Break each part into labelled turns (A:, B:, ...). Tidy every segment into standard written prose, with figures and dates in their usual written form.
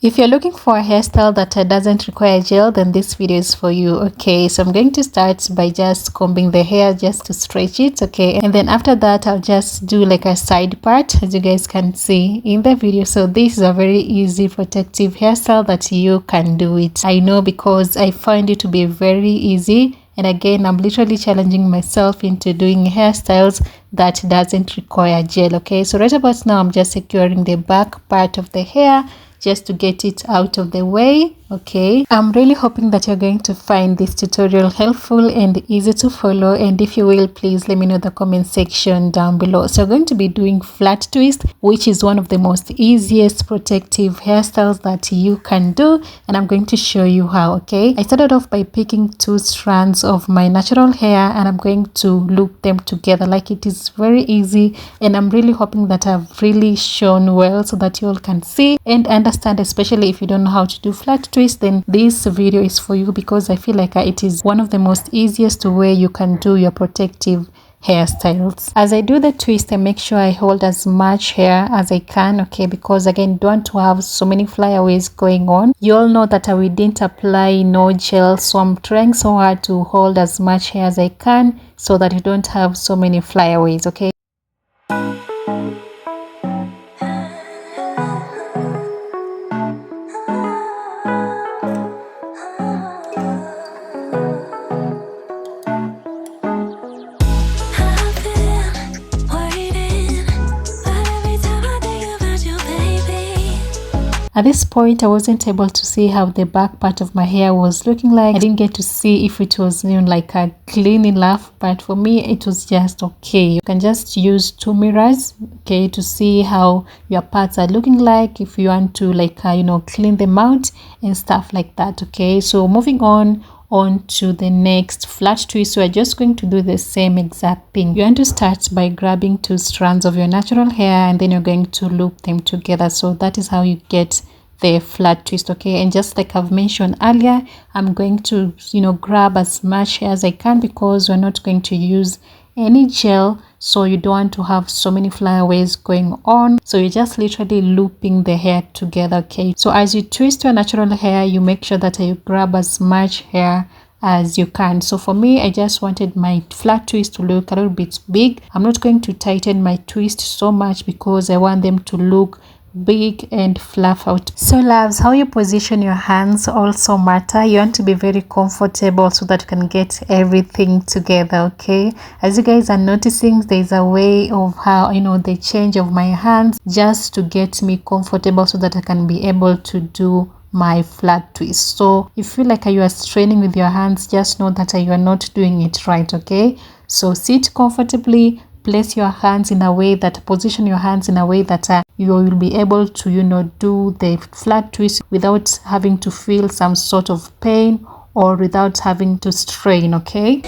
A: If you're looking for a hairstyle that doesn't require gel, then this video is for you. Okay, so I'm going to start by just combing the hair just to stretch it. Okay, and then after that I'll just do like a side part, as you guys can see in the video. So this is a very easy protective hairstyle that you can do it. I know, because I find it to be very easy. And again, I'm literally challenging myself into doing hairstyles that doesn't require gel. Okay, so right about now I'm just securing the back part of the hair just to get it out of the way. Okay, I'm really hoping that you're going to find this tutorial helpful and easy to follow, and if you will, please let me know in the comment section down below. So we're going to be doing flat twist, which is one of the most easiest protective hairstyles that you can do, and I'm going to show you how. Okay, I started off by picking 2 strands of my natural hair and I'm going to loop them together. Like, it is very easy, and I'm really hoping that I've really shown well so that you all can see and understand, especially if you don't know how to do flat twist. Then this video is for you, because I feel like it is one of the most easiest way you can do your protective hairstyles. As I do the twist, I make sure I hold as much hair as I can. Okay, because again, don't want to have so many flyaways going on. You all know that we didn't apply no gel, so I'm trying so hard to hold as much hair as I can so that you don't have so many flyaways. Okay. At this point, I wasn't able to see how the back part of my hair was looking like. I didn't get to see if it was, you know, like a clean enough, but for me it was just okay. You can just use 2 mirrors, okay, to see how your parts are looking like, if you want to like you know, clean them out and stuff like that. Okay, so moving on to the next flat twist, so we're just going to do the same exact thing. You want to start by grabbing 2 strands of your natural hair and then you're going to loop them together. So that is how you get the flat twist. Okay, and just like I've mentioned earlier, I'm going to, you know, grab as much hair as I can, because we're not going to use any gel, so you don't want to have so many flyaways going on. So you're just literally looping the hair together. Okay, so as you twist your natural hair, you make sure that you grab as much hair as you can. So for me, I just wanted my flat twist to look a little bit big. I'm not going to tighten my twist so much because I want them to look big and fluff out. So loves, how you position your hands also matter. You want to be very comfortable so that you can get everything together. Okay, as you guys are noticing, there's a way of how, you know, the change of my hands just to get me comfortable so that I can be able to do my flat twist. So if you feel like you are straining with your hands, just know that you are not doing it right. Okay, so sit comfortably, place your hands in a way that, position your hands in a way that you will be able to, you know, do the flat twist without having to feel some sort of pain or without having to strain. Okay.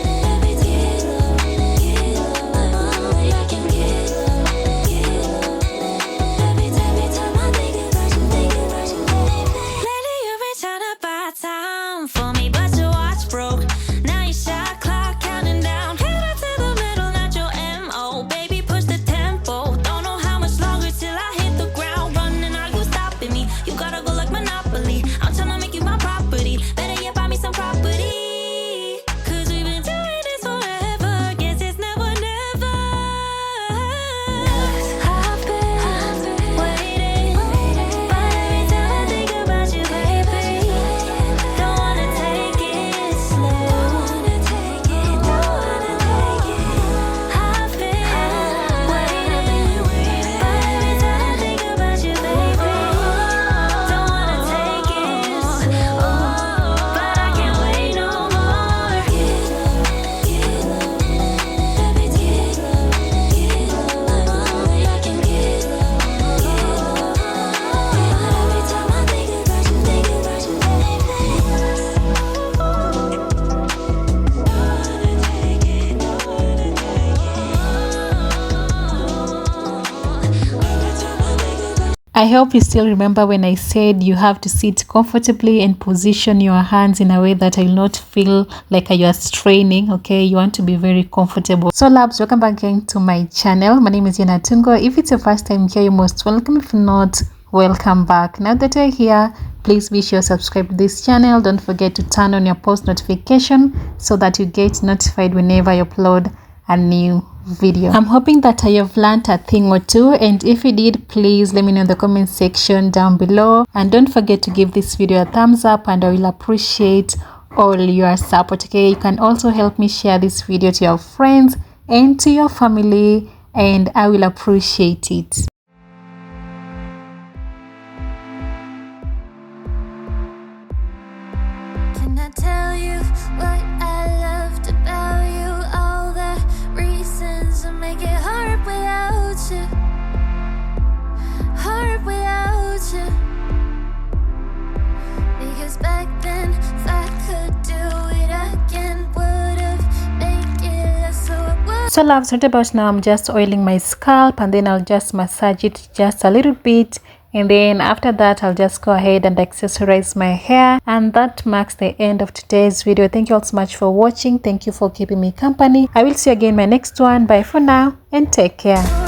A: I hope you still remember when I said you have to sit comfortably and position your hands in a way that will not feel like you are straining. Okay, you want to be very comfortable. So labs, welcome back again to my channel. My name is Yana. If it's your first time here, you're most welcome. If not, welcome back. Now that you're here, please be sure to subscribe to this channel. Don't forget to turn on your post notification so that you get notified whenever I upload a new video. I'm hoping that I have learned a thing or two, and if you did, please let me know in the comment section down below, and don't forget to give this video a thumbs up, and I will appreciate all your support. Okay, you can also help me share this video to your friends and to your family, and I will appreciate it.
B: Can I tell you what I loved about you? All the reasons to make it hard without you. Hard without you. Because back then, if I could do it again, would've made it less so it would.
A: So loves, right about now I'm just oiling my scalp, and then I'll just massage it just a little bit, and then after that I'll just go ahead and accessorize my hair. And that marks the end of today's video. Thank you all so much for watching. Thank you for keeping me company. I will see you again in my next one. Bye for now and take care.